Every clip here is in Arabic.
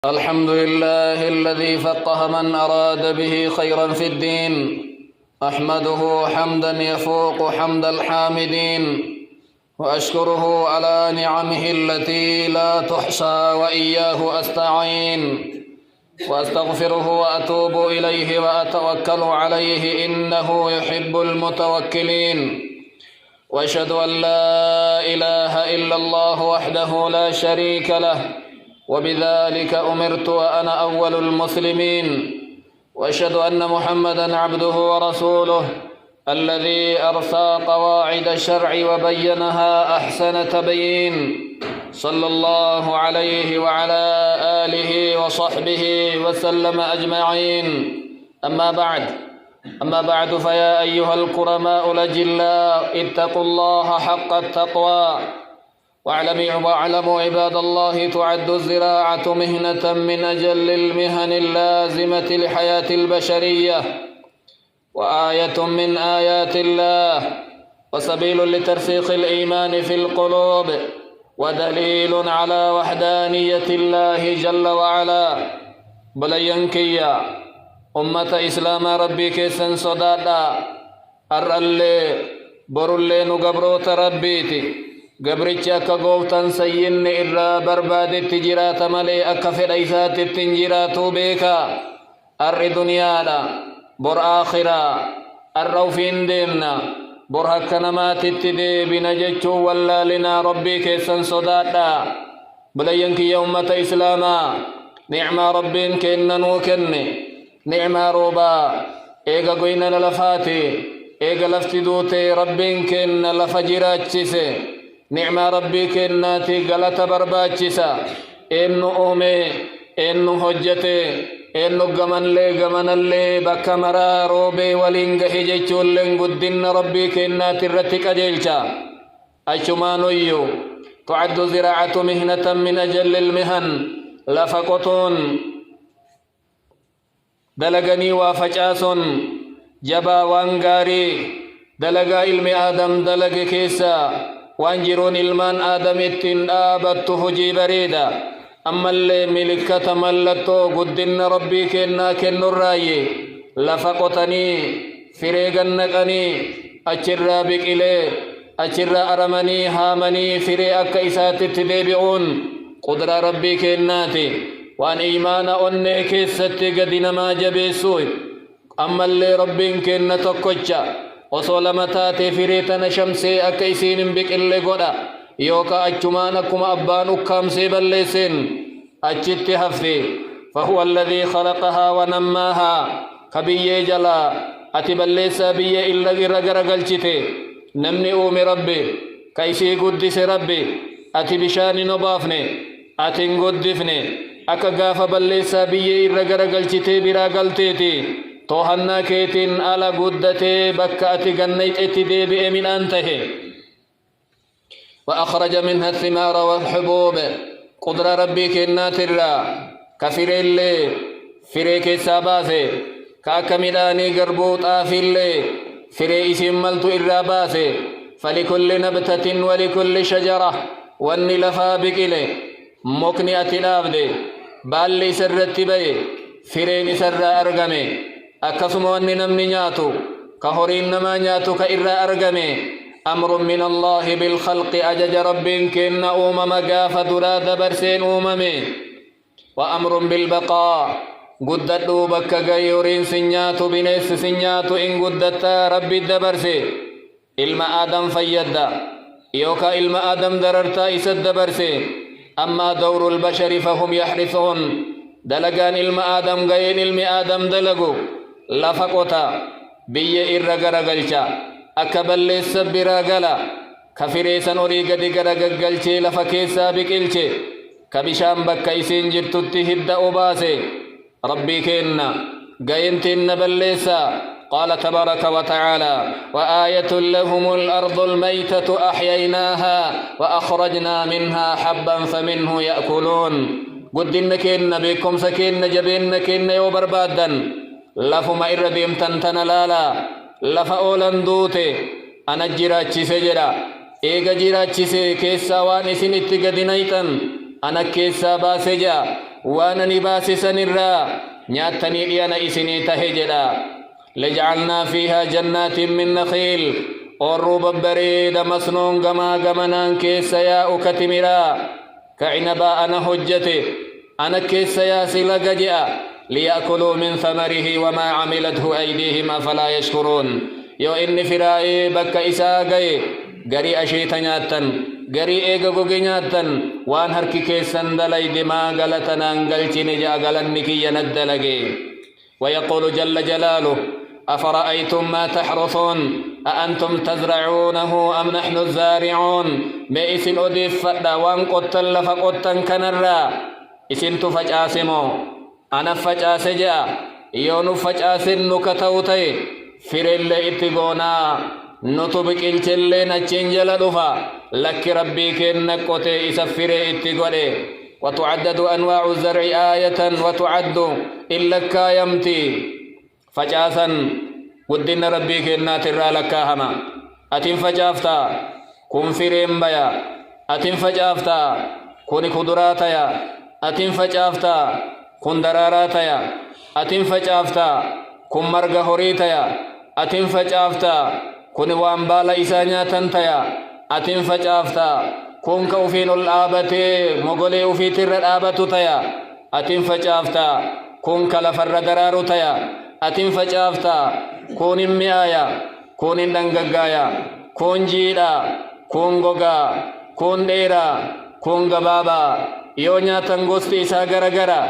الحمد لله الذي فقه من أراد به خيرا في الدين. أحمده حمدا يفوق حمد الحامدين، وأشكره على نعمه التي لا تحصى، وإياه أستعين وأستغفره وأتوب إليه وأتوكل عليه، إنه يحب المتوكلين. وأشهد أن لا إله إلا الله وحده لا شريك له، وبذلك أمرت وأنا أول المسلمين. وأشهد أن محمدًا عبده ورسوله الذي أرسى قواعد الشرع وبينها أحسن تبيين، صلى الله عليه وعلى آله وصحبه وسلم أجمعين. أما بعد فيا أيها الكرماء الأجلاء، اتقوا الله حق التقوى، واعلموا عباد الله، تعد الزراعة مهنة من أجل المهن اللازمة لحياة البشرية، وآية من آيات الله، وسبيل لترسيخ الإيمان في القلوب، ودليل على وحدانية الله جل وعلا. بلينكيا أمة إسلام ربي كيسن صدادا، أرألي برولي نقبروت ربيتي قبرتش أكا قوتان سيين إرى برباد التجرات ملي أكا فريسات التنجرات بيكا. أر دنيا دا بر آخرة الروفين ديمنا بر هكنمات التدي بنججو ولا لنا ربي كيسن صدادا. بلينك يومة إسلاما نعمة ربين كإنن وكني نعمة روبا إيغا قوينا للفاتي إيغا لفتدوتي ربين كإن لفجرات جسي. نعمة ربي كناتي غلط برباچسا، إنو أومي إنو حجتي إنو غمن اللي بكمرا روبي ولنغ هجيچول لنغدن ربي كناتي رتك أجيلچا. أشمانويو تعد زراعة مهنة من أجل المهن، لفقطون دلغني وفجاسون جبا وانغاري دلغا علم آدم دلغ كيسا، وانجرون المان آدم اتن آبت هجي بريدا. أما اللي ملكة ملتو قدن ربي كنا الرأي لفقتني فريقا نقني أجر بك إلي أجر أرمني هامني فري أكا إسات تدبعون قدر ربي كناتي، وأن إيمان أني كيستي قدنا ما جبسوي. أما اللي ربي كنا تقجا وصول متاتي فريتنا شمسي أكيسين بك اللي قدا يوكا أجمانكم أبان أكامسي بالليسين أجت هفي، فهو الذي خلقها ونماها كبي جلا أتبالليسا بي إلا غرغر قلشتي. نمني أومي ربي كيسي قدس ربي أتبشان نبافني أتن قدفني أكا غاف بالليسا بي إلا غرغر قلشتي برا قلتيتي. توهنا كيتين على قدتي بكاتي غنيت اتدي بأمين أنته، وأخرج منها الثمار والحبوب. قدر ربي كنات الرا كفر اللي فريك ساباسي كاكمداني قربوط آفي اللي فري اسم ملت الراباسي. فلكل نبتة ولكل شجرة والنلفا بكلي مكنئة الأبدي بالي سرت بي فرين سر أرقمي. أكسمو أني نمني نياتو كهورين نما نياتو كإرى أرقمي. أمر من الله بالخلق أجج رب كن أومم قاف دراد برسين أوممي، وأمر بالبقاء قددو بك غيورين سنياتو بنيس سنياتو إن قددتا ربي الدبرسي. إلما آدم فيدا يوكا إلما آدم دررتا إسد برسي. أما دور البشر فهم يحرثون دلقان إلما آدم غين إلما آدم دلقو لفقوتا بي إرغر غلچا أكبل السبر غلا كفريسا أريق دي غرغلچي لفكيسا بكيلچي كبشام بكيسين جرتوتي هد أباسي. ربي كينا غينتين بليسا. قال تبارك وتعالى: وآية لهم الأرض الميتة أحييناها وأخرجنا منها حبا فمنه يأكلون. قدن كينا بكم سكين جبين كينا يوبربادا لفما إرديم تنتن لالا لفا دوتي أنا جراچي سجرا إيغا جراچي سي كيسا وان إسن اتقدنايتن أنا كيسا باسجا وانا نباسي سنرا نياتني لينا إسني تهجدا لجعلنا فيها جنات من نخيل والروب بريد مسنون قما قمنان كيس يا أكتمرا كعنبا أنا هجتي أنا كيس يا سلقجئ ليأكلوا من ثمره وما عملته أيديهم فلا يشكرون يو إن فرائي بك إساقي غري أشيط نياتن غري إيغا غوغي نياتن وان هركي كيسن دلي دما غلطنا انغلچي نجا غلنكي يندلغي ويقول جل جلاله أفرأيتم ما تحرثون أأنتم تزرعونه أم نحن الزارعون بإسن أدف فدا وان قتل فقتن كنرا إسن تفجأسمو أنا فجأسجا يونو فجأسن نكتوتي فرل إتقونا نطبق الجلين الجنجل دفا لك ربي كنك قتي إسفر إتقوالي وتعدد أنواع الزرع آية وتعد إلا كايمتي فجأسا ودين ربي كنا ترى لك هما أتم فجأفتا كن فرين بيا أتم فجأفتا كن خضراتيا أتم فجأفتا كن دراراتيا أتم فجأفتا كن مرغ هوريتيا أتم فجأفتا كن وانبال إسانيا تنتيا أتم فجأفتا كن كوفين الآبتي مغولي وفي تر الآبتو تيا أتم فجأفتا كن كلفر درارو تيا أتم فجأفتا كن ميايا كن دنگگايا كن جيدا كن غوغا كن ديرا كن غبابا يونيا تنغوستي إسا غرغرا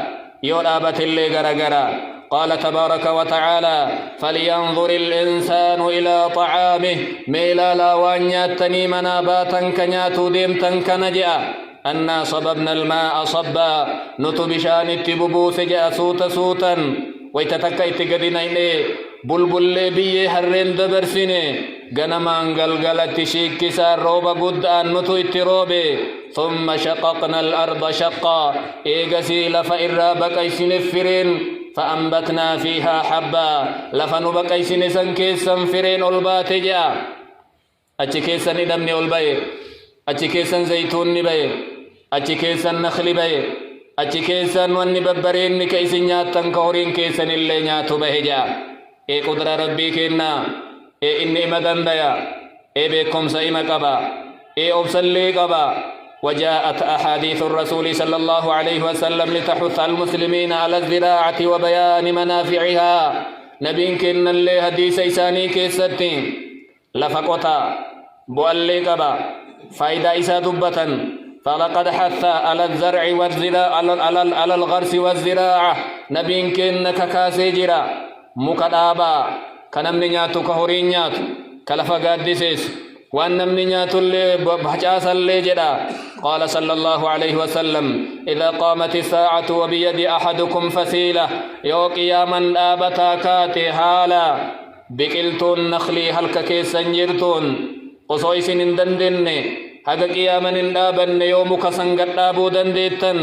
يو الآبت اللي غرغرا قال تبارك وتعالى فلينظر الإنسان إلى طعامه ميلا لا وانياتني مناباتا كنياتو ديمتا كنجئا أنا صببنا الماء صبا نتبشان التببوس جاء سوتا سوتا ويتتكيت قدنين بلبل بيه هرين دبرسيني غنمان غلغلت شيكسا روبا قدان نتو اتروبي ثم شققنا الأرض شقا إيغسي لفئر بكيسن الفرين فأنبتنا فيها حبا لفنو بكيسن سنكيسا فرين الباتجا أتكيسا ندمني البي أتكيسا زيتون نبي أتكيسا نخل بي أتكيسا ونببرين كيسن نياتن كورين كيسن اللي نياتو بهجا إيه قدر ربي كينا إيه إني مدن بيا إيه بكم سيما قبا إيه أبسلي قبا وجاءت أحاديث الرسول صلى الله عليه وسلم لتحث المسلمين على الزراعة وبيان منافعها نبي كنا اللي حديث إساني كيستين لفقوتا بؤلي قبا فايدة إسا دبة فلقد حث على الزرع والزراعة على الغرس والزراعة نبي كنا ككاسي جرا مكدابا كنمني نياتو كهورين نياتو كلفا قادسيس وأن نمنيات اللي بحجاس اللي جدا قال صلى الله عليه وسلم إذا قامت الساعة وبيد أحدكم فسيلة يو قياما آبتا كاتي حالا بقلتون نخلي هلك كيسا جرتون قصويس دندن هذا قياما دابن يو مكسن قد دابو دنديتن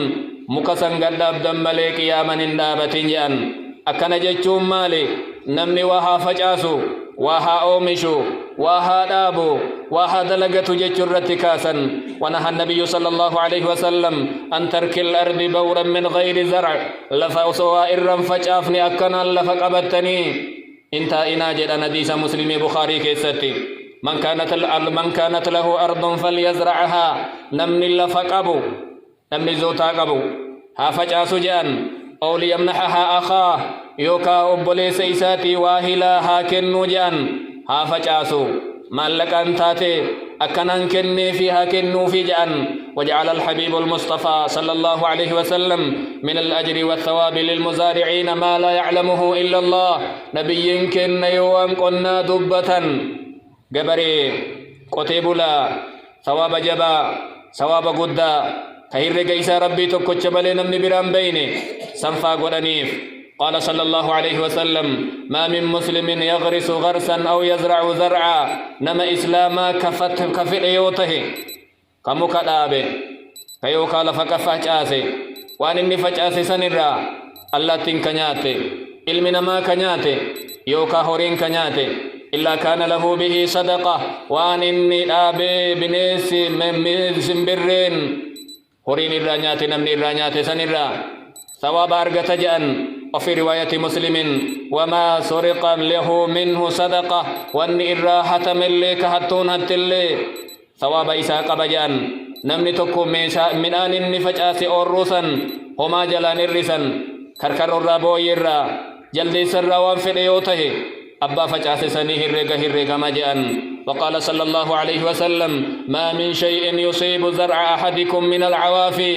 مكسن قد داب دمالي قياما دابتين جان أكنا جيتشون مالي نمني وها فجاسو وها أومشو وها دابو وها دلقة جيتشرة كاسا ونهى النبي صلى الله عليه وسلم أن ترك الأرض بورا من غير زرع لفأسوا إرم فجافني أكنا لفقبتني انتا إناجد نديس مسلمي بخاري كيستي من كانت له أرض فليزرعها نمني لفقبو نمني زوتا قبو ها فجاسو جان أو ليمنحها أخاه يوكا أبولي سيساتي واهلا هاكنو جان ها فجاسو مالك أنتاتي أكنان كني فيها كنو في جان وجعل الحبيب المصطفى صلى الله عليه وسلم من الأجر والثواب للمزارعين ما لا يعلمه إلا الله نبي كن يوم قلنا دبة قبري قتيبلا ثواب جبا ثواب قدا كهير قيس ربي تكوش بلي نمني برام بيني سنفا قدنيف قال صلى الله عليه وسلم ما من مسلم يغرس غرسا أو يزرع زرعا نما إسلاما كفر يوته كمك دابه كيوكا لفكفاج آسي وان إني فجأسي سنرا الله تنكنياتي علمنا ما كنياتي يوكا هورين كنياتي إلا كان له به صدقة وان إني دابه بنيسي من سنبرين هورين الرانياتي نمني الرانياتي سنرا ثواب أرجت جأن. وفي رواية مسلم وما سرق له منه صدقة وأن الراحة من لك هتون هتلي ثواب إساق بجأن. نمني تكو من آن النفجأس أوروسا هما جلان الرسا كركر الرابو يرى جلدي سر وانفريوته أبا فجأس سنيه الرقة مجأن. وقال صلى الله عليه وسلم ما من شيء يصيب زرع أحدكم من العوافي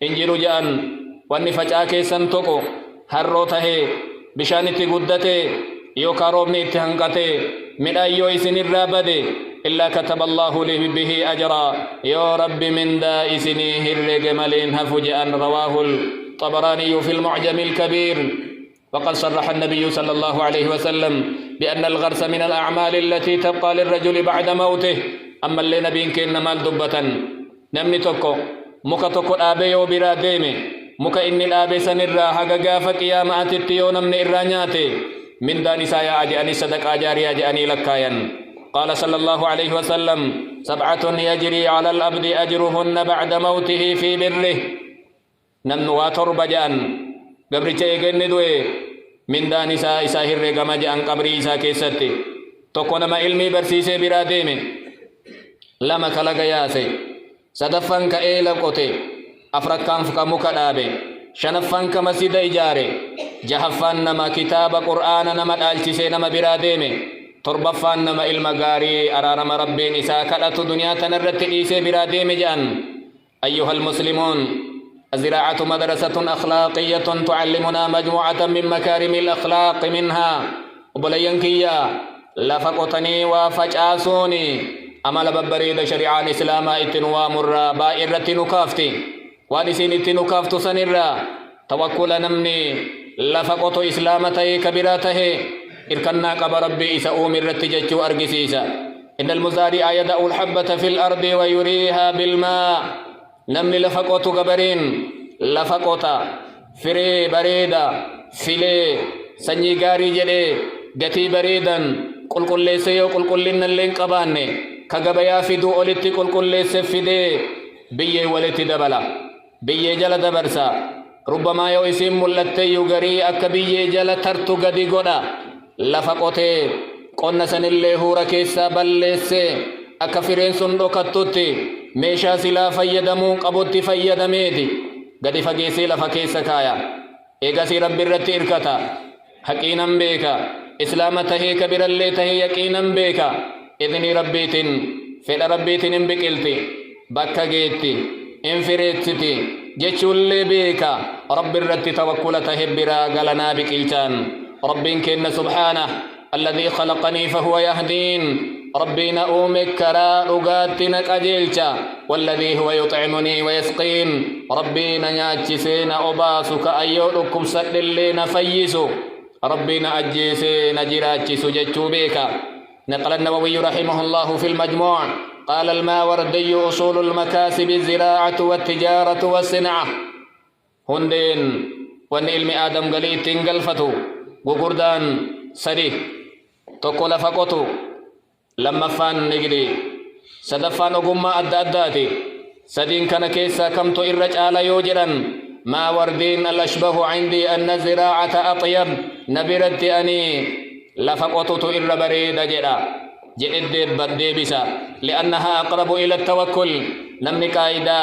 إنجل جأن وأن فجأك سنتكو هروته بشانتي قدته يوكاروبني اتهنقته من أيو إسن الرابده إلا كتب الله له به أجرا يا رب من دا إسنيه الرقمالين هفجأن. رواه الطبراني في المعجم الكبير. وقد صرح النبي صلى الله عليه وسلم بأن الغرس من الأعمال التي تبقى للرجل بعد موته. أما اللي نبينك إنما الدبة نمني تكو مكا تكو آبي وبرا ديمي مكا إني الآبي سنرى حقا قافة قيامات التيون من إرانياتي من داني سايا أجأني صدق أجاري أجأني لكايا. قال صلى الله عليه وسلم 7 يجري على الأبد أجرهن بعد موته في بره. نمنوا تربجان قبر تيغن دوي من داني ساهر رقم جان قبري إسا كيستي تكون ما علمي برسيسي برا ديمي لما كالغ ياسي صدفان كأيلا قوتي أفرقان فكموكا دابي شنفان كمسيد إجاري جهفان نما كتاب قرآن نما الالتسي نما برا ديمي تربفان نما المغاري أرارم ربين إسا كالتو دنيا تنرت إيسي برا ديمي جان. أيها المسلمون الزراعة مدرسة أخلاقية تعلمنا مجموعة من مكارم الأخلاق منها وبلينكيا لفقتني وفجأسوني أمال ببريد شريعة الإسلام اتنوا مرة بائرة نكافتي وانسين اتنكافت سنرا توكل نمني لفقت إسلامتي كبيراته إركنا قب ربي إسا أمر التجج أرقسيسا. إن المزارع يدأ الحبة في الأرض ويريها بالماء. نمني لفقوت قبرين لفقوتا فري بريدا فيلي سنجي غاري جدي غتي بريدا قل ليسيو قل لنا اللين قباني كغبيا فيدو أولتي قل ليس فيدي بيه ولتي دبلا بيه جل دبرسا ربما يو اسم ملتي يغري أك بيه جل ترتو غدي غدا لفقوتي قلنا سن اللي هورا كيسا بلسي أك فرين سندو كتوتي meeshaa silaa fayyadamuu qabutti fayyadameeti gadi fageessee lafa keessa kaaya. Eegasii rabbi irratti irkata haqiinan beeka islaama tahee kabirallee tahee yaqiinan beeka idni rabbiitiin fedha rabbiitiin hin biqilti bakka geetti hin fireessiti jechuullee beeka rabbi irratti tawakkula tahee biraa galanaa biqilchaan. Rabbiin kenna subhaana alladhii khalaqanii fahuwa yahdiin. ربنا أومك كرا رغاتنا قجيلشا والذي هو يطعمني ويسقين. ربنا نياتشسين أباسك أيوركم سدلين فيسو ربنا أجيسين جراتشسو جتشو بيكا. نقل النووي رحمه الله في المجموع قال الماوردي أصول المكاسب الزراعة والتجارة والصناعة. هندين وان علم آدم قليل تنقلفتو وقردان سري تقول فقطو لما فان نجري سدفان أقوما أداتي سدين كان كيسا كمتو إرج على يوجرا ما وردين الأشبه عندي أن الزراعة أطيب نبرت أني لفقطت إر بريد جرا جئد بديبسا لأنها أقرب إلى التوكل. نمني قايدا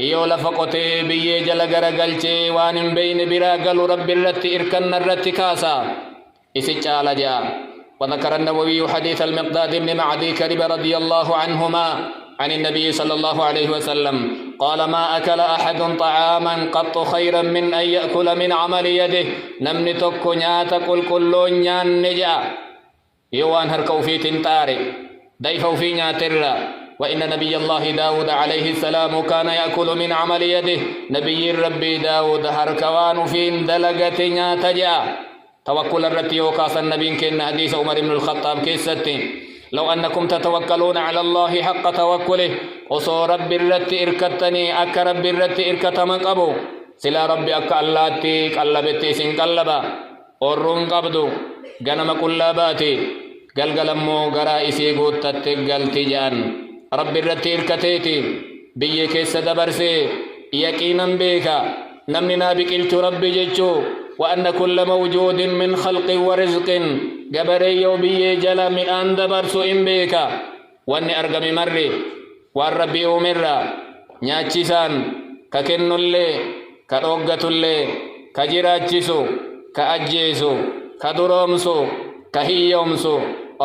يو لفقطي بي جلغر قلتي وان بين براغل رب الرت إركن الرت كاسا إسج على جا. وذكر النووي حديث المقداد بن معدي كرب رضي الله عنهما عن النبي صلى الله عليه وسلم قال ما أكل أحد طعاما قط خيرا من أن يأكل من عمل يده. نمني تكو نياتا كل نيان نجا يوان هركو في تنتاري ديفو في نياترا. وإن نبي الله داود عليه السلام كان يأكل من عمل يده. نبي ربي داود هركوان في دلقة نياتجا توكل الرتي وقاس النبي كن حديث عمر بن الخطاب كيستي لو أنكم تتوكلون على الله حق توكله وصو رب الرتي إركتني أك رب الرتي إركتما قبو سلا ربي أك اللاتي قلبتي سن قلبا أرون قبدو غنم قلباتي قلقلمو غرائسي قوتت قلتي جان رب الرتي إركتيتي بيه كيس دبرسي يقينا بيكا نمنا بكلت ربي جيتشو وأن كل موجود من خلق ورزق قبري يوبي جل من أندبرس إمبيكا وأن أرقم مري والربي أمرا نياتشيسان ككنو اللي كروغة اللي كجراجسو كأجيسو كدرومسو كهيومسو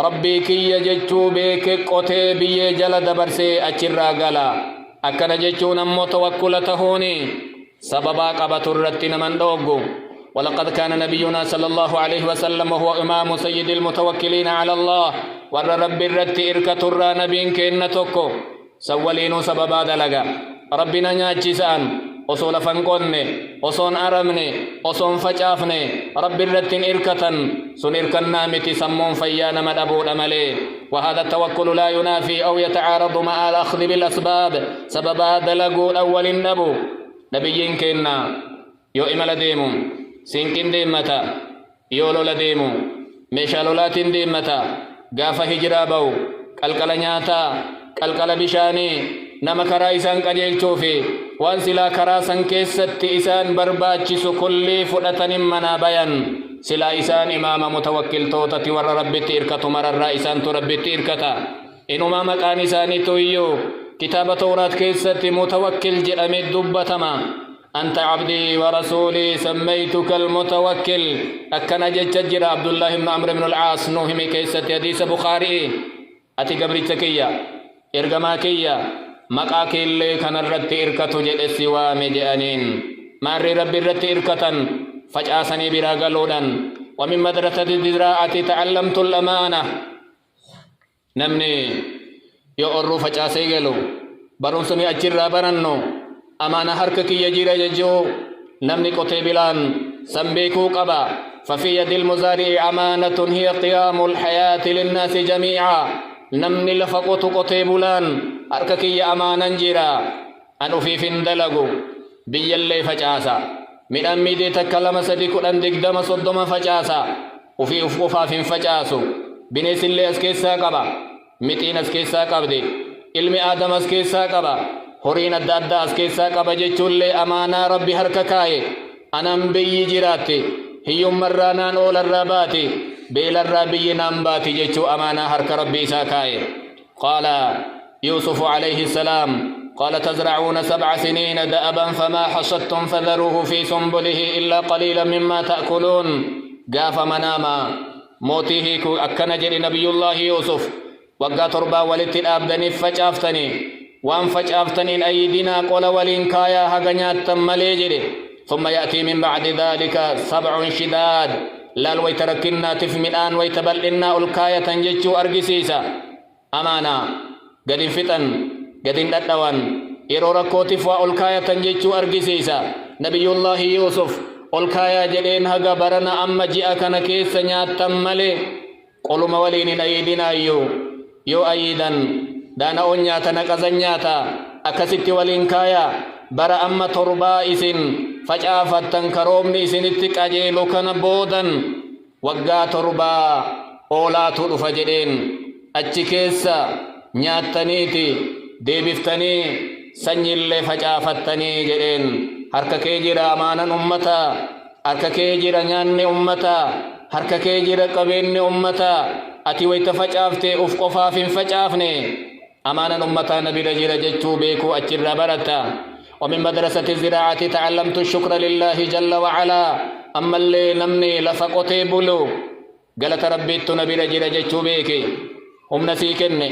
ربي كي يجتشو بيك قوتي بي جل دبرسي أجرا قلا أكنا جتشو نمو توكلتهوني سببا قبط الرتين من دوغو ولقد كان نبينا صلى الله عليه وسلم وهو إمام سيد المتوكلين على الله ور رب الرت إركة الرا نبين كإنتوكو سولينو سببا دلغا ربنا نياجسان أصول فنقوني أصون أرمني أصون فجافني رب الرت إركة سن إركن نامتي سمون فيانا مدبو الأملي وهذا التوكل لا ينافي أو يتعارض مع الأخذ بالأسباب سببا دلغو الأول النبو نبيين كإنا يو إمال ديمو سينكين ديمتا يولو لديمو ميشالولاتين ديمتا غافا هجرابو قلقل نياتا قلقل بشاني نما كرا إسان قجيل توفي وان سلا كرا سنكيست إسان برباچسو كلي فدتن منا بيان سلا إسان إمام متوكل توتتي ور ربي تيركتو مرر إسان تربي تيركتا إنو ما مكان إساني تويو كتاب تورات كيست متوكل جرمي الدبتما أنت عبدي ورسولي سميتك المتوكل أكنا ججر عبد الله بن عمرو بن العاص نوهمي كيست حديث بخاري أتي قبري تكيا إرقما كيا مقاك اللي كان الرد إركتو جد السوام جأنين ماري رب الرد إركة فجأسني براغلودا ومن مدرسة الزراعة تعلمت الأمانة نمني يؤرو فجأسي قلو برونسمي أجر برنو أمانة حركك يجير يجو نمني قتيبلان سنبيكو قبا ففي يد المزارع أمانة هي قيام الحياة للناس جميعا نمني لفقوت قتيبلان حركك يا أمانا جيرا أنو في فندلقو بي اللي فجاسا من أمي دي تكلم صديق أندك دم صدما فجاسا وفي أفقفا في فجاسو بنيس اللي أسكيسا قبا متين أسكيسا قبدي علم آدم أسكيسا قبا هورين الدادا أسكيسا قبا جيشولي أمانا ربي هرككاي أنام بي جيراتي هيوم مرانان أول الراباتي بيل الرابي نامباتي جيشو أمانا هرك ربي ساكاي قال يوسف عليه السلام قال تزرعون 7 سنين دأبا فما حصدتم فذروه في سنبله إلا قليلا مما تأكلون قاف مناما موتيه أكنا جري نبي الله يوسف وقا تربا ولت الأبدني فجافتني وان فجافتني أيدنا قول ولين كايا هغنيات تمالي جري ثم يأتي من بعد ذلك 7 شداد لال ويتركنا تفملان ويتبلنا الكاية تنججو أرقسيسا أمانا قد فتن قد ندوان إرورا كوتف والكاية تنججو أرقسيسا نبي الله يوسف والكاية جدين هغا برنا أما جئك نكيس نيات تمالي قولوا مولين أيدنا يو أيدا دانا أنياتا نكزنياتا أكسيت ولينكايا برا أما تربا إسن فجافتا كرومني إسن اتكاجيلو كان بودا وقا تربا أولا ترفجدين أتكيسا نياتنيتي ديبفتني سنجي اللي فجافتني جدين harka kee jira amaanan ummataa, harka kee jira nyaanni ummataa, harka kee jira qabeenni ummataa. Ati wayta facaaftee uf qofaaf hin facaafne amaanan ummataa nabira jira jechuu beekuu achirraa baratta. ومن مدرسة الزراعة تعلمت الشكر لله جل وعلا. أما اللي نمني لفقوتي بلو قالت ربيت نبي رجل جتشو بيكي هم نسيكني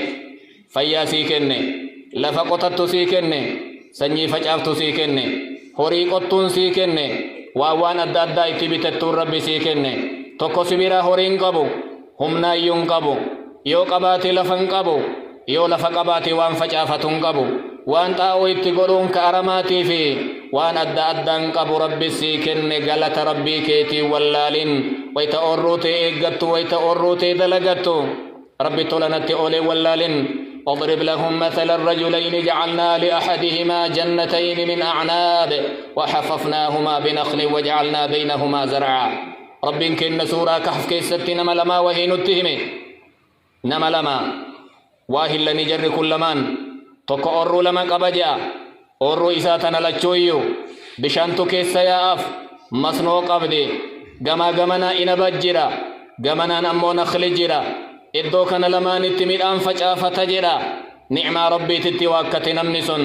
فيا سيكني لفقوتت سيكني سنجي فجأفت سيكني هوري قطون سيكني وأوان الدادا اتبتت ربي سيكني توكو سبيرا هورين قبو هم نايون قبو يو قباتي لفن قبو يو لفقباتي وان فجأفتون قبو وان تاو اتقلون كارماتي في وان أدى قبو ربي سيكن غلط ربي كيتي واللالين ويتا أروتي إيقاتو ويتا أروتي دلقاتو ربي طولنتي أولي واللالين. اضرب لهم مثل الرجلين جعلنا لأحدهما جنتين من أعناب وحففناهما بنخل وجعلنا بينهما زرعا. ربي كن سورة كحف كيست نملما وهي نتهمي نملما واهل نجر كل من tokko orru lama qabaja orru isaatana lachoyyo bishaantu keessa yaa'aaf masnoo qabdi gamaa gamanaa inaba jira gamanaan ammoo nakhli jira iddoo kana lamaanitti midhaan facaafata jedha ni'maa rabbiititti waakkate namni sun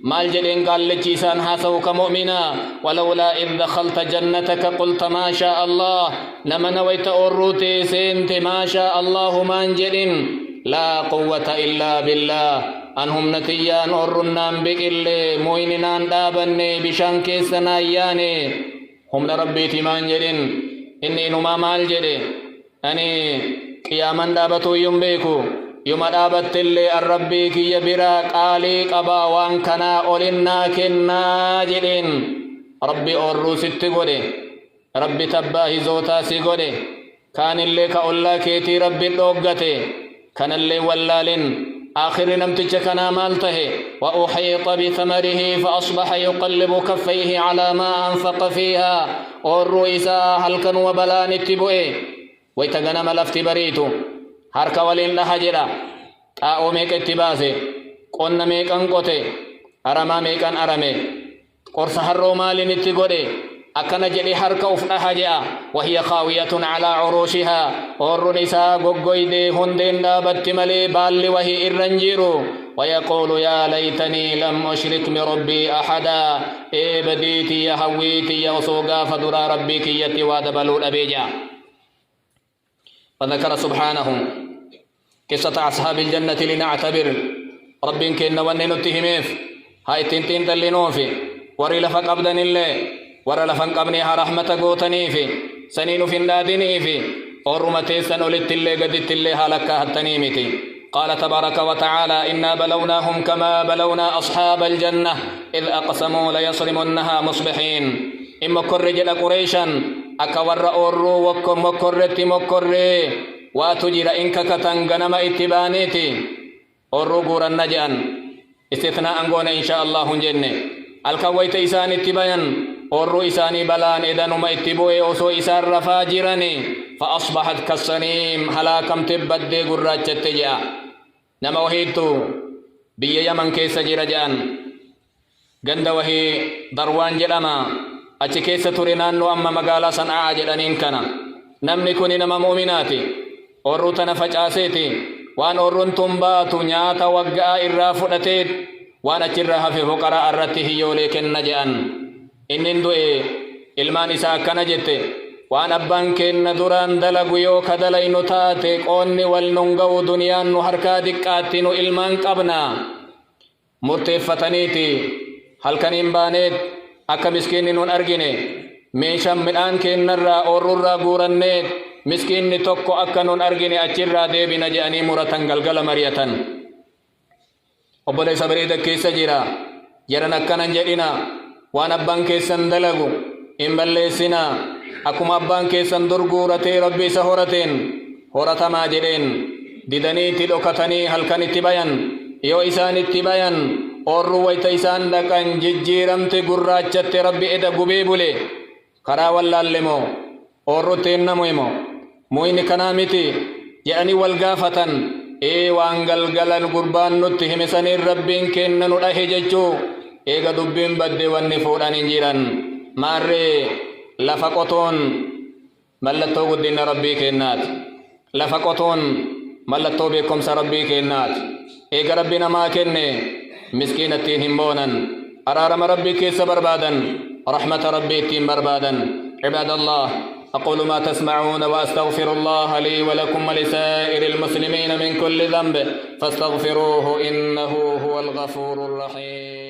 مال جدين قال لجيسان حاسوك مؤمنا ولولا إذ دخلت جنتك قلت ما شاء الله لما نويت أروتي سنت ما شاء الله ما جدين لا قوة إلا بالله أنهم نتيان أرنان بكل موينان دابني بشان كيسنا ياني هم لربي تمان جدين إني نما مال جدي أني قياما دابتو ينبيكو يوم دابت اللي الربي كي يبرا قالي قبا وان كنا أولنا كنا جدين ربي أورو ست قولي ربي تباهي زوتا سي قولي كان اللي كأولا كيتي ربي الأوقتي كان اللي ولالين آخر نمتج كنا مالته وأحيط بثمره فأصبح يقلب كفيه على ما أنفق فيها أورو إسا هل كان وبلان اتبوئي ويتغنم لفت بريتو harka waliin dhaha jedha xaa'oo meeqa itti baase qonna meeqan qote aramaa meeqan arame qorsa harroo maaliin itti godhe akkana jedhe harka uf dhaha jedha wahiya qaawiyatun calaa curuushihaa oorrun isaa goggoyde hundeen dhaabatti malee baalli wahii irran jiru ويقول يا ليتني لم أشرك بربي أحدا بديتي يا هويتي يا وصوغا فدرا ربي كي يتواد بلول أبيجا فذكر سبحانه قصة أصحاب الجنة لنعتبر رب كن ونن نتهميف هاي تنتين تلنوفي وري لفق أبدن الله ورا لفق أبنيها رحمة قوتني في سنين في النادني في ورمتي سنولت اللي قدت اللي هلكا التنيمتي قال تبارك وتعالى إنا بلوناهم كما بلونا أصحاب الجنة إذ أقسموا ليصرمنها مصبحين إما كرجل قريشا أكور أورو وكم مكرت مكري واتجر إنك كتنغنم اتبانيتي أورو قورا نجأن استثناء قونا إن شاء الله جنة الكويت إسان اتبايا أورو إساني بلان إذا نما اتبوي أوسو إسان رفاجرني فأصبحت كالصنيم هلاكم تبدي قرات تتجأ نما وهيتو بي يمن كيس جرجان قند وهي دروان جرما achi keessa ture naannoo amma magaalaa Sana'aa jedhaniin kana namni kun nama mu'minaati orru tana facaaseeti waan orruun tun baatu nyaata waggaa irraa fudhatee waan achirraa hafe fuqaraa irratti hiyyoolee kenna jedhan innin du'e ilmaan isaa akkana jette waan abbaan kenna duraan dalagu yoo ka dalaynu taate qoonni wal nun ga'u duniyaan nu harkaa diqqaatti nu ilmaan qabna murteeffataniiti halkaniin baaneet akka miskiinni nun argine meeshaan midhaan kennarraa oorrurraa guuranneet miskiinni tokko akka nun argine achirraa deebina jedhanii muratan galgala mariyatan obboleessa bareeda keessa jira jaran akkanan jedhina waan abbaan keessan dalagu hin balleessina akkuma abbaan keessan dur guuratee rabbi isa horateen horatamaa jedheen didaniitti dhokatanii halkanitti bayan yoo isaan itti bayan orru wayta isaan dhaqan jijjiiramte gurraachatte rabbi eda gubee bule karaa wallaallemoo orru teennamuimo muyni kanaa miti jedhanii wal gaafatan waan galgalan gurbaan nutti hime saniin rabbiin kenna nu dhahe jechuu eega dubbiin badde wanni fuudhan hin jiran maarree lafa qotoon mallattoo guddina rabbii kennaati lafa qotoon mallattoo beekumsa rabbii kennaati eega rabbi namaa kenne مسكينتين همونا أرارم ربي كيس بربادا رحمة ربي تيم بربادا عباد الله أقول ما تسمعون وأستغفر الله لي ولكم ولسائر المسلمين من كل ذنب فاستغفروه إنه هو الغفور الرحيم